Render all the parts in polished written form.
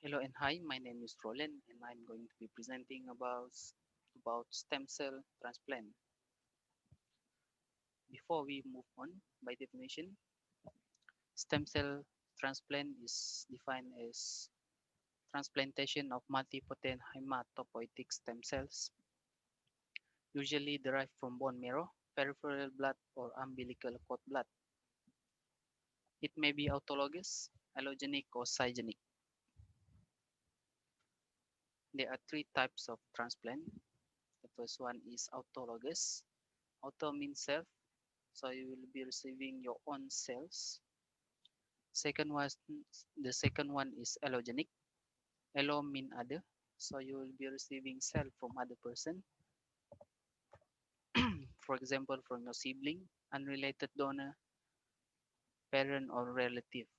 Hello and hi, my name is Roland and I'm going to be presenting about stem cell transplant. Before we move on, by definition, stem cell transplant is defined as transplantation of multipotent hematopoietic stem cells, usually derived from bone marrow, peripheral blood, or umbilical cord blood. It may be autologous, allogenic, or syngeneic. There are three types of transplant. The first one is autologous. Auto means self, so you will be receiving your own cells. Second one, the second one is allogenic. Allo mean other, so you will be receiving cell from other person. For example, from your sibling, unrelated donor, parent, or relative.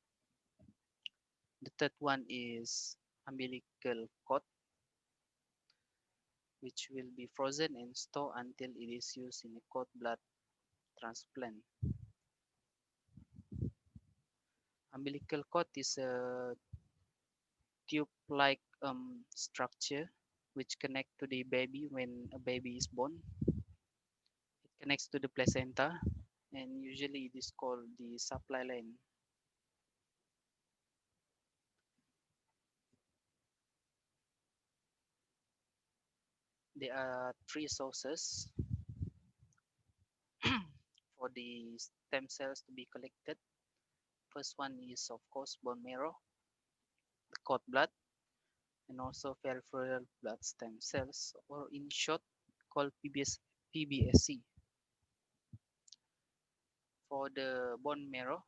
The third one is umbilical cord, which will be frozen and stored until it is used in a cord blood transplant. Umbilical cord is a tube-like structure which connect to the baby when a baby is born. It connects to the placenta and usually it is called the supply line. There are three sources for the stem cells to be collected. First one is of course bone marrow, the cord blood, and also peripheral blood stem cells, or in short called PBSC. For the bone marrow,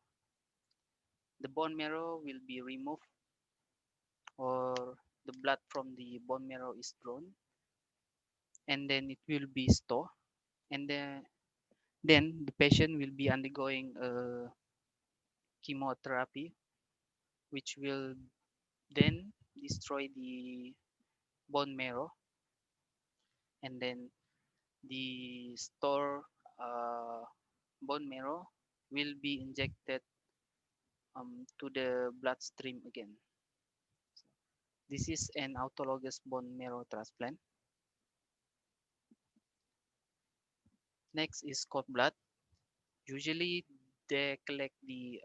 the bone marrow will be removed or the blood from the bone marrow is drawn and then it will be stored and then the patient will be undergoing a chemotherapy which will then destroy the bone marrow and then the store uh, bone marrow will be injected to the bloodstream again. This is an autologous bone marrow transplant. Next is cord blood. Usually they collect the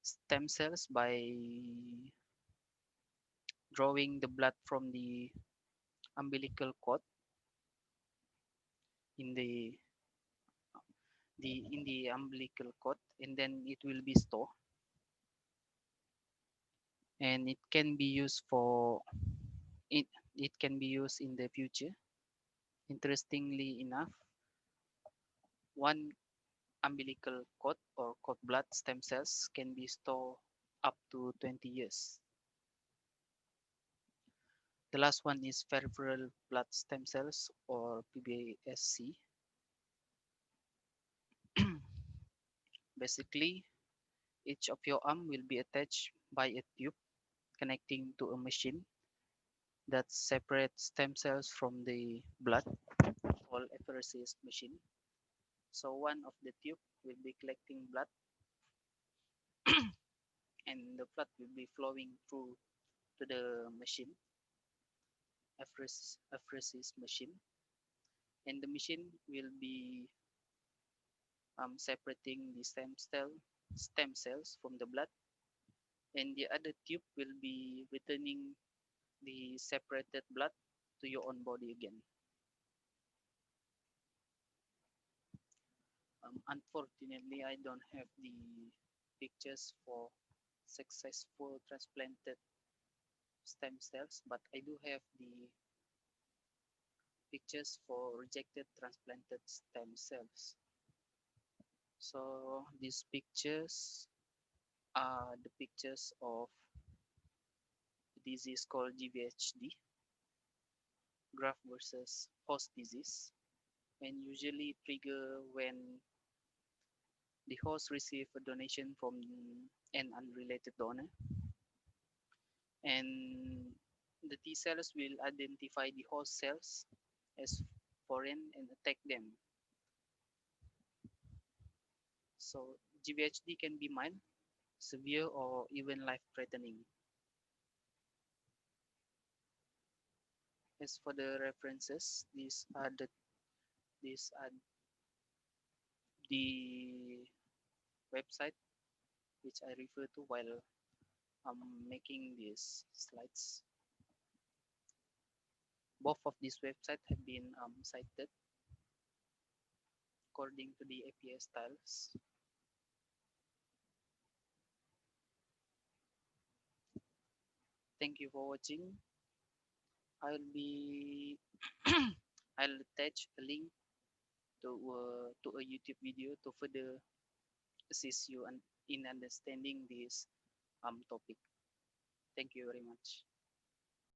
stem cells by drawing the blood from the umbilical cord in the umbilical cord and then it will be stored and it can be used for it it can be used in the future. Interestingly enough, one umbilical cord or cord blood stem cells can be stored up to 20 years. The last one is peripheral blood stem cells or PBSC. Basically, each of your arm will be attached by a tube connecting to a machine that separates stem cells from the blood, called apheresis machine. So one of the tube will be collecting blood and the blood will be flowing through to the machine, apheresis machine, and the machine will be separating the stem cells from the blood, and the other tube will be returning the separated blood to your own body again. Unfortunately, I don't have the pictures for successful transplanted stem cells, but I do have the pictures for rejected transplanted stem cells. So these pictures are the pictures of a disease called GVHD, graft versus host disease, and usually trigger when the host receive a donation from an unrelated donor, and the T cells will identify the host cells as foreign and attack them. So GVHD can be mild, severe, or even life-threatening. As for the references, these are the website which I refer to while making these slides. Both of these websites have been cited according to the API styles. Thank you for watching. I'll be I'll attach a link to a YouTube video to further assist you in understanding this topic. Thank you very much.